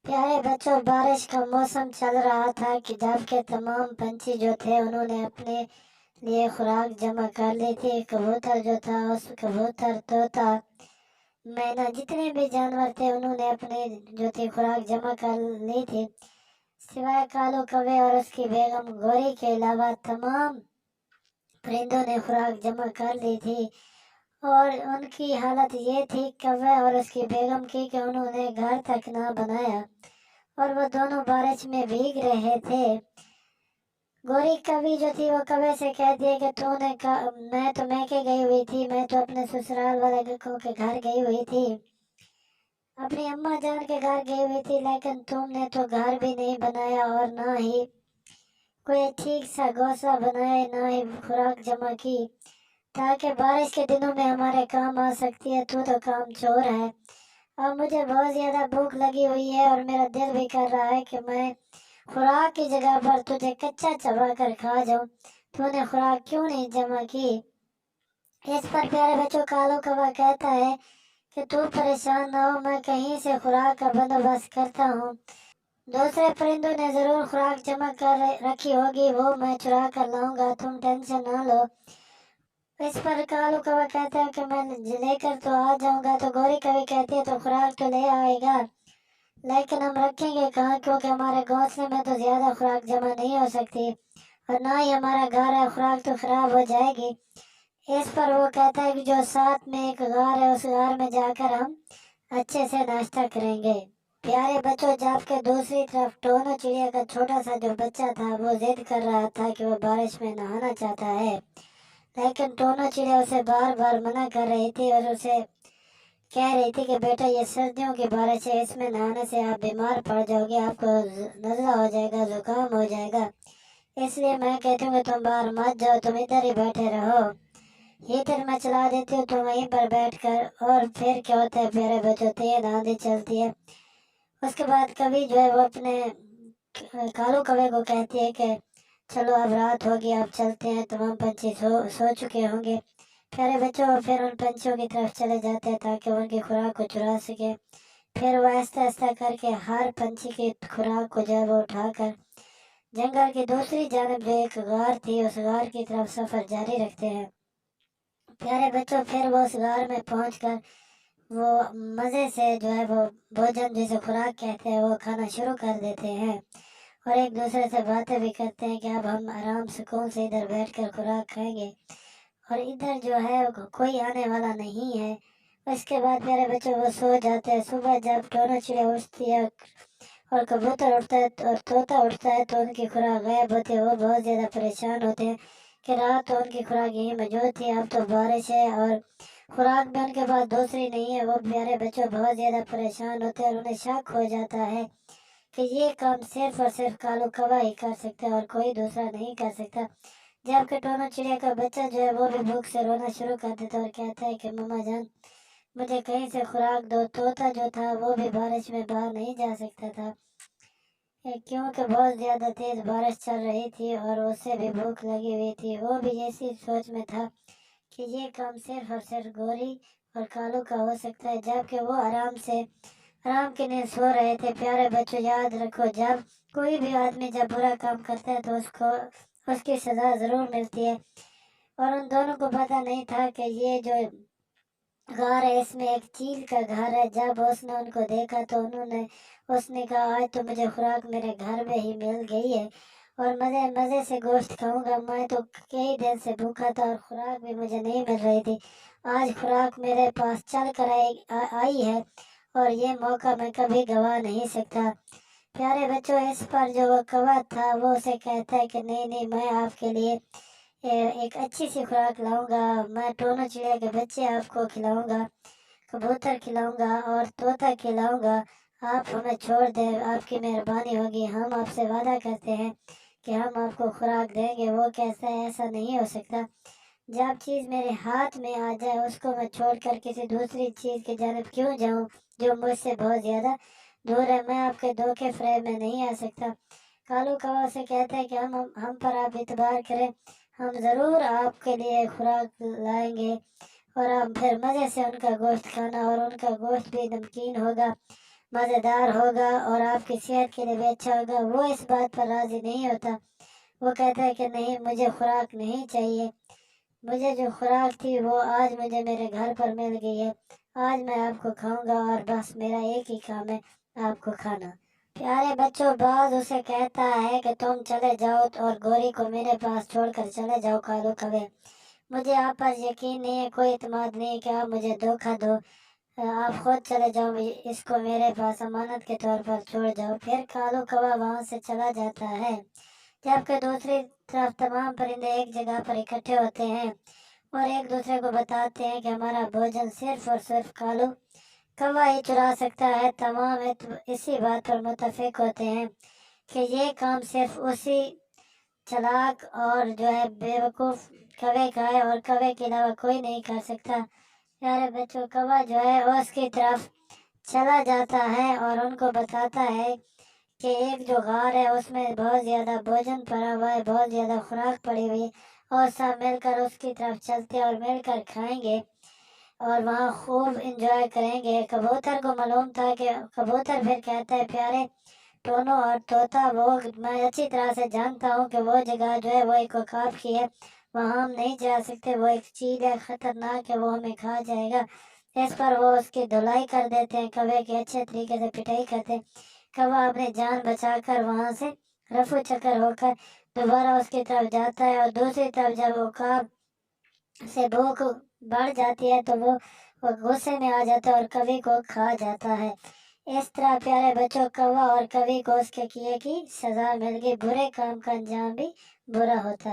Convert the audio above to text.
प्यारे बच्चों, बारिश का मौसम चल रहा था कि जबकि तमाम पंछी जो थे उन्होंने अपने लिए खुराक जमा कर ली थी। कबूतर जो था, उस कबूतर, तोता, मैना, जितने भी जानवर थे उन्होंने अपने जो थी खुराक जमा कर ली थी। सिवाय कालू कौवे और उसकी बेगम गौरी के अलावा तमाम परिंदों ने खुराक जमा कर ली थी। और उनकी हालत ये थी, कौवे और उसकी बेगम की, कि उन्होंने घर तक ना बनाया और वो दोनों बारिश में भीग रहे थे। गोरी कवि जो थी वो कौवे से कहती है कि मैं तो मैके गई हुई थी, मैं तो अपने ससुराल वाले के घर गई हुई थी, अपनी अम्मा जान के घर गई हुई थी, लेकिन तुमने तो घर भी नहीं बनाया और ना ही कोई ठीक सा घोंसला बनाया, ना ही खुराक जमा की ताकि बारिश के दिनों में हमारे काम आ सकती है। तू तो काम चोर है। अब मुझे बहुत ज्यादा भूख लगी हुई है और मेरा दिल भी कर रहा है कि मैं खुराक की जगह पर तुझे कच्चा चबा कर खा जाऊं। तूने खुराक क्यों नहीं जमा की? इस पर प्यारे बच्चों कालू कौवा कहता है कि तू परेशान ना हो, मैं कहीं से खुराक का बंदोबस्त करता हूँ। दूसरे परिंदों ने जरूर खुराक जमा कर रखी होगी, वो मैं चुरा कर लाऊंगा, तुम टेंशन ना लो। इस पर कालू कौवा कहता है कि मैं लेकर तो आ जाऊंगा। तो गौरी कवि कहती है तो खुराक तो ले आएगा, लेकिन हम रखेंगे कहाँ, क्योंकि हमारे घोंसले में तो ज्यादा खुराक जमा नहीं हो सकती और ना ही हमारा घर है, खुराक तो खराब हो जाएगी। इस पर वो कहता है कि जो साथ में एक घर है, उस घर में जाकर हम अच्छे से नाश्ता करेंगे। प्यारे बच्चों, जबकि दूसरी तरफ टोनू चिड़िया का छोटा सा जो बच्चा था वो जिद कर रहा था कि वो बारिश में नहाना चाहता है, लेकिन टोनू चिड़िया उसे बार बार मना कर रही थी और उसे कह रही थी कि बेटा, ये सर्दियों की बारिश है, इसमें नहाने से आप बीमार पड़ जाओगे, आपको नज़ला हो जाएगा, जुकाम हो जाएगा, इसलिए मैं कहती हूँ कि तुम बाहर मत जाओ, तुम इधर ही बैठे रहो। हीटर मैं चला देती हूँ, तुम वहीं पर बैठ कर। और फिर क्या होता है प्यारे बच्चों, तेज आंधी चलती है। उसके बाद कवि जो है वो अपने कालू कौवे को कहती है कि चलो अब रात होगी, अब चलते हैं, तमाम पंछी सो चुके होंगे। प्यारे बच्चों फिर उन पंछियों की तरफ चले जाते हैं ताकि उनकी खुराक को चुरा सके। फिर वो आहिस्ता आहिस्ता करके हर पंछी की खुराक को जो है वो उठाकर जंगल की दूसरी जानब जो एक गार थी, उस गार की तरफ सफर जारी रखते हैं। प्यारे बच्चों फिर वो उस गार में पहुंचकर वो मजे से जो है वो भोजन, जिसे खुराक कहते हैं, वो खाना शुरू कर देते हैं और एक दूसरे से बातें भी करते हैं कि अब हम आराम सुकून से इधर बैठकर खुराक खाएंगे और इधर जो है कोई आने वाला नहीं है। उसके बाद प्यारे बच्चों वो सो जाते हैं। सुबह जब दोनों चिड़िया उठती है और कबूतर उठता है और तोता उठता है तो उनकी खुराक गायब होती है। वो बहुत ज़्यादा परेशान होते हैं कि रात तो उनकी खुराक यहीं मौजूद थी, अब तो बारिश है और खुराक भी उनके पास दूसरी नहीं है। वो प्यारे बच्चों बहुत ज़्यादा परेशान होते हैं और उन्हें शक हो जाता है कि ये काम सिर्फ और सिर्फ कालू कौवा ही कर सकता है और कोई दूसरा नहीं कर सकता। जबकि टोना चिड़िया का बच्चा जो है वो भी भूख से रोना शुरू कर देता है और कहता है कि मम्मा जान, मुझे कहीं से खुराक दो। तोता जो था वो भी बारिश में बाहर नहीं जा सकता था क्योंकि बहुत ज्यादा तेज बारिश चल रही थी और उसे भी भूख लगी हुई थी। वो भी ऐसी सोच में था कि ये काम सिर्फ और सिर्फ गोरी और कालू का हो सकता है, जबकि वो आराम की नींद सो रहे थे। प्यारे बच्चों याद रखो, जब कोई भी आदमी जब बुरा काम करता है तो उसको उसकी सजा जरूर मिलती है। और उन दोनों को पता नहीं था कि ये जो घर है इसमें एक चील का घर है। जब उसने उनको देखा तो उसने कहा आज तो मुझे खुराक मेरे घर में ही मिल गई है और मजे मजे से गोश्त खाऊंगा। मैं तो कई दिन से भूखा था और खुराक भी मुझे नहीं मिल रही थी, आज खुराक मेरे पास चल कर आई है और ये मौका मैं कभी गवा नहीं सकता। प्यारे बच्चों इस पर जो वो कौवा था वो उसे कहता है कि नहीं नहीं, मैं आपके लिए एक अच्छी सी खुराक लाऊंगा, मैं दोनों चिड़िया के बच्चे आपको खिलाऊंगा, कबूतर खिलाऊंगा और तोता खिलाऊंगा। आप हमें छोड़ दें, आपकी मेहरबानी होगी, हम आपसे वादा करते हैं कि हम आपको खुराक देंगे। वो कैसा है, ऐसा नहीं हो सकता। जब चीज़ मेरे हाथ में आ जाए उसको मैं छोड़कर किसी दूसरी चीज़ की जानब क्यों जाऊं जो मुझसे बहुत ज़्यादा दूर है। मैं आपके धोखे फ्रेब में नहीं आ सकता। कालू कौवा से कहता है कि हम पर आप इतबार करें, हम ज़रूर आपके लिए खुराक लाएंगे और आप फिर मज़े से उनका गोश्त खाना और उनका गोश्त भी नमकीन होगा। मज़ेदार होगा और आपकी सेहत के लिए भी अच्छा होगा। वो इस बात पर राज़ी नहीं होता। वो कहता है कि नहीं, मुझे खुराक नहीं चाहिए, मुझे जो खुराक थी वो आज मुझे मेरे घर पर मिल गई है, आज मैं आपको खाऊंगा और बस मेरा एक ही काम है, आपको खाना। प्यारे बच्चों, बाज उसे कहता है कि तुम चले जाओ और गोरी को मेरे पास छोड़कर चले जाओ कालू कौवे। मुझे आप पर यकीन नहीं है, कोई इत्मीनान नहीं है कि आप मुझे धोखा दो। आप खुद चले जाओ, इसको मेरे पास अमानत के तौर पर छोड़ जाओ। फिर कालू कौवा वहां से चला जाता है। जबकि दूसरी तरफ तमाम परिंदे एक जगह पर इकट्ठे होते हैं और एक दूसरे को बताते हैं कि हमारा भोजन सिर्फ और सिर्फ कालू कौवा ही चुरा सकता है। तमाम इसी बात पर मुत्तफिक होते हैं कि ये काम सिर्फ उसी चालाक और जो है बेवकूफ़ कौवे का है और कौवे के अलावा कोई नहीं कर सकता। प्यारे बच्चों, कौवा जो है उसकी तरफ चला जाता है और उनको बताता है कि एक जो गार है उसमें बहुत ज़्यादा भोजन पड़ा हुआ है, बहुत ज़्यादा खुराक पड़ी हुई है और सब मिलकर उसकी तरफ चलते हैं और मिलकर खाएंगे और वहाँ खूब इंजॉय करेंगे। कबूतर को मालूम था कि कबूतर फिर कहता है, प्यारे टोनो और तोता, वो मैं अच्छी तरह से जानता हूँ कि वो जगह जो है वो एक वकाफ की है, वहाँ हम नहीं जा सकते, वो एक चीज़ है, ख़तरनाक है, वो हमें खा जाएगा। इस पर वो उसकी धुलाई कर देते हैं, कौवे की अच्छे तरीके से पिटाई करते हैं। कौवा अपनी जान बचाकर वहाँ से रफू चक्कर होकर दोबारा उसकी तरफ जाता है और दूसरी तरफ जब उकाब से भूख बढ़ जाती है तो वो गुस्से में आ जाता है और कवि को खा जाता है। इस तरह प्यारे बच्चों, कौवा और कवि को उसके किए की सजा मिल गई। बुरे काम का अंजाम भी बुरा होता है।